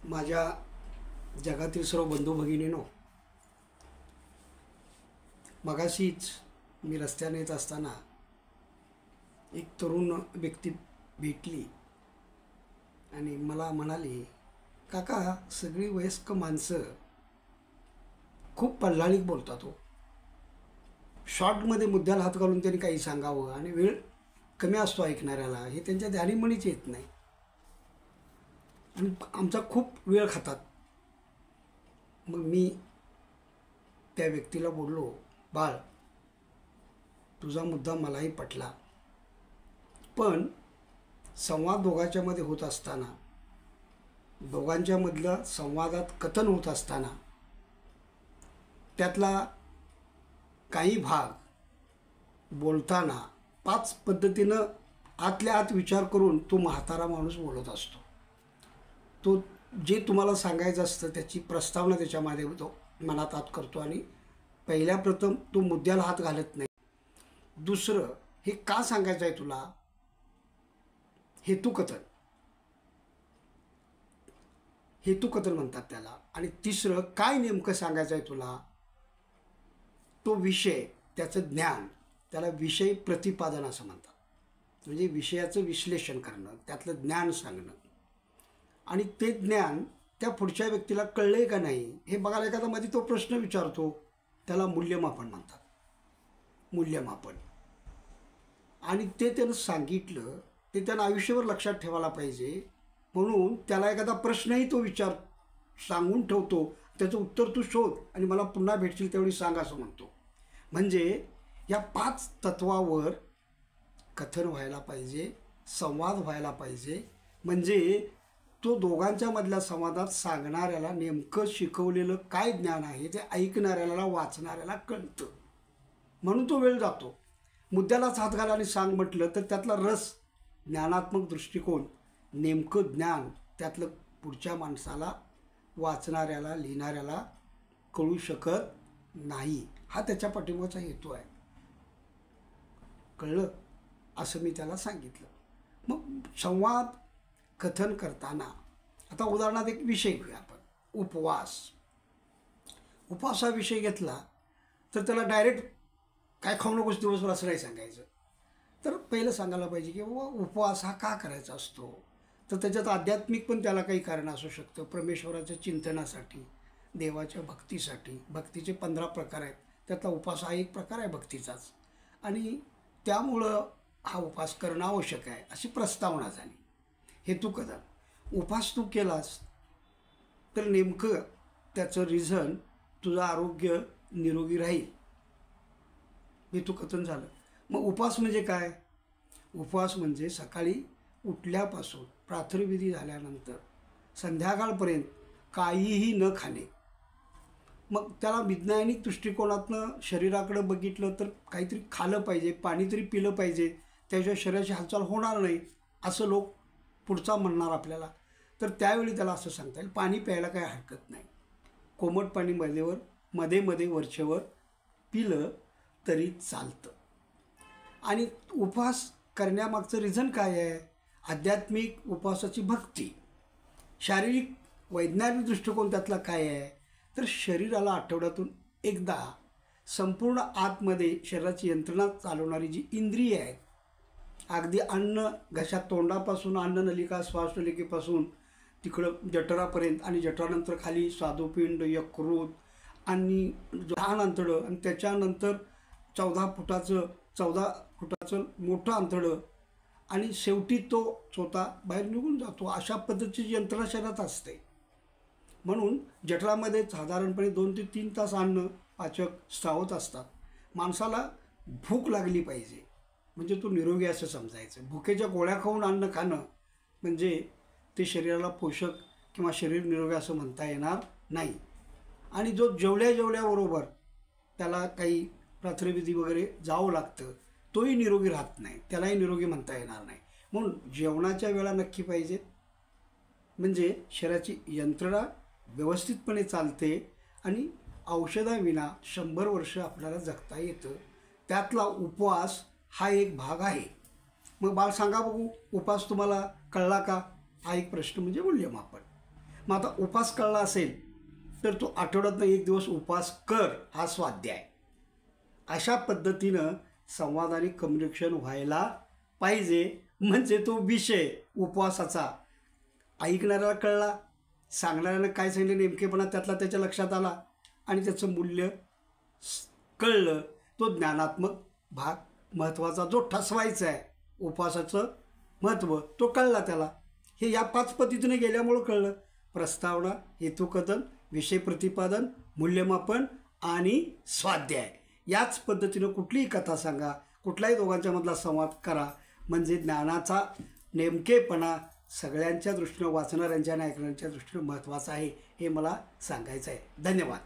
माझ्या जगातील सर्व बंधू भगिनींनो, मगाशीच मी रस्त्याने येत असताना एक तरुण व्यक्ती भेटली आणि मला म्हणाली, काका सगळी वयस्क माणसं खूप पल्हाळीक बोलतात हो. शॉर्टमध्ये मुद्द्याला हात घालून त्यांनी काही सांगावं आणि वेळ कमी असतो ऐकणाऱ्याला, हे त्यांच्या ध्यानीमणीच येत नाही आणि आमचा खूप वेळ खातात. मग मी त्या व्यक्तीला बोललो, बाळ तुझा मुद्दा मलाही पटला, पण संवाद दोघांच्यामध्ये होत असताना, दोघांच्यामधलं संवादात कथन होत असताना त्यातला काही भाग बोलताना 5 पद्धतीनं आतल्या आत विचार करून तो म्हातारा माणूस बोलत असतो. तो जे तुम्हाला सांगायचं असतं त्याची प्रस्तावना त्याच्यामध्ये तो मनात आत करतो आणि पहिल्या प्रथम तो मुद्द्याला हात घालत नाही. दुसरं, हे का सांगायचं आहे तुला, हेतुकथन, हेतुकथन म्हणतात त्याला. आणि तिसरं, काय नेमकं सांगायचं आहे तुला, तो विषय, त्याचं ज्ञान, त्याला विषय प्रतिपादन असं म्हणतात. म्हणजे विषयाचं विश्लेषण करणं, त्यातलं ज्ञान सांगणं आणि ते ज्ञान त्या पुढच्या व्यक्तीला कळलंय का नाही हे बघायला एखादा मध्ये तो प्रश्न विचारतो, त्याला मूल्यमापन म्हणतात. मूल्यमापन. आणि ते त्यानं सांगितलं ते त्यानं आयुष्यभर लक्षात ठेवायला पाहिजे, म्हणून त्याला एखादा प्रश्नही तो सांगून ठेवतो, त्याचं उत्तर तू शोध आणि मला पुन्हा भेटशील त्यावेळी सांग असं म्हणतो. म्हणजे या 5 तत्वावर कथन व्हायला पाहिजे, संवाद व्हायला पाहिजे. म्हणजे तो दोघांच्या मधल्या संवादात सांगणाऱ्याला नेमकं शिकवलेलं काय ज्ञान आहे ते ऐकणाऱ्याला, वाचणाऱ्याला कळतं, म्हणून तो वेळ जातो. मुद्द्यालाच हात घाल आणि सांग म्हटलं तर त्यातला रस, ज्ञानात्मक दृष्टिकोन, नेमकं ज्ञान त्यातलं पुढच्या माणसाला, वाचणाऱ्याला, लिहिणाऱ्याला कळू शकत नाही. हा त्याच्या पाठीमागचा हेतू आहे. कळलं असं मी त्याला सांगितलं. मग संवाद कथन करताना आता उदाहरणार्थ एक विषय घेऊया आपण, उपवास. उपवास हा विषय घेतला तर त्याला डायरेक्ट काय खाऊ नकोस दिवसभर असं नाही सांगायचं. तर पहिलं सांगायला पाहिजे की बाबा उपवास हा का करायचा असतो, तर त्याच्यात आध्यात्मिक पण त्याला काही कारण असू शकतं. परमेश्वराच्या चिंतनासाठी, देवाच्या भक्तीसाठी. भक्तीचे 15 प्रकार आहेत, त्यातला उपवास हा एक प्रकार आहे भक्तीचाच, आणि त्यामुळं हा उपवास करणं आवश्यक आहे अशी प्रस्तावना झाली. हेतुकथन. उपवास तू केलास तर नेमकं त्याचं रिझन तुझं आरोग्य निरोगी राहील, हेतुकथन झालं. मग उपवास म्हणजे काय, उपवास म्हणजे सकाळी उठल्यापासून प्रातर्विधी झाल्यानंतर संध्याकाळपर्यंत काहीही न खाणे. मग त्याला वैज्ञानिक दृष्टिकोनातनं शरीराकडे बघितलं तर काहीतरी खाल्लं पाहिजे, पाणी तरी पिलं पाहिजे, त्याशिवाय शरीराची हालचाल होणार नाही असं लोक पुढचा म्हणणार आपल्याला. तर त्यावेळी त्याला असं सांगता येईल, पाणी प्यायला काही हरकत नाही, कोमट पाणी मध्ये मध्ये वरचेवर पिलं तरी चालतं. आणि उपवास करण्यामागचं रिझन काय आहे, आध्यात्मिक उपवासाची भक्ती. शारीरिक वैज्ञानिक दृष्टिकोन त्यातला काय आहे, तर शरीराला आठवड्यातून एकदा संपूर्ण आतमध्ये शरीराची यंत्रणा चालवणारी जी इंद्रिय आहेत, अगदी अन्न घशात, तोंडापासून अन्ननलिका, श्वासनलिकेपासून तिकडं जठरापर्यंत आणि जठरानंतर खाली स्वादुपिंड, यकृत आणि लहान आंतडं आणि त्याच्यानंतर 14 फुटाचं मोठं आंतडं आणि शेवटी तो स्वतः बाहेर निघून जातो. अशा पद्धतीची यंत्रणा शरीरात असते. म्हणून जठरामध्ये साधारणपणे 2 ते 3 तास अन्न पाचक स्त्रावत असतात. माणसाला भूक लागली पाहिजे म्हणजे तो निरोगी असं समजायचं. भुकेच्या गोळ्या खाऊन अन्न खाणं म्हणजे ते शरीराला पोषक किंवा शरीर निरोगी असं म्हणता येणार नाही. आणि जो जेवल्याबरोबर त्याला काही प्रातर्विधी वगैरे जावं लागतं, तोही निरोगी राहत नाही, त्यालाही निरोगी म्हणता येणार नाही. म्हणून जेवणाच्या वेळा नक्की पाहिजेत, म्हणजे शरीराची यंत्रणा व्यवस्थितपणे चालते आणि औषधाविना 100 वर्ष आपल्याला जगता येतं. त्यातला उपवास हा एक भाग आहे. मग बाळ सांगा बघू, उपवास तुम्हाला कळला का, हा एक प्रश्न म्हणजे मूल्यमापन. मग आता उपास कळला असेल तर तो आठवड्यातनं एक दिवस उपास कर, हा स्वाध्याय. अशा पद्धतीनं संवाद आणि कम्युनिकेशन व्हायला पाहिजे. म्हणजे तो विषय उपवासाचा ऐकणाऱ्याला कळला, सांगणाऱ्यानं काय सांगितलं नेमकेपणा त्यातला त्याच्या लक्षात आला आणि त्याचं मूल्य कळलं. तो ज्ञानात्मक भाग महत्त्वाचा जो ठसवायचा आहे उपवासाचं महत्त्व तो कळला त्याला. हे या 5 पद्धतीने गेल्यामुळं कळलं. प्रस्तावना, हेतुकथन, विषय प्रतिपादन, मूल्यमापन आणि स्वाध्याय. याच पद्धतीनं कुठलीही कथा सांगा, कुठल्याही दोघांच्यामधला संवाद करा. म्हणजे ज्ञानाचा नेमकेपणा सगळ्यांच्या दृष्टीनं, वाचणाऱ्यांच्या आणि ऐकणाऱ्यांच्या दृष्टीनं महत्त्वाचा आहे, हे मला सांगायचं आहे. धन्यवाद.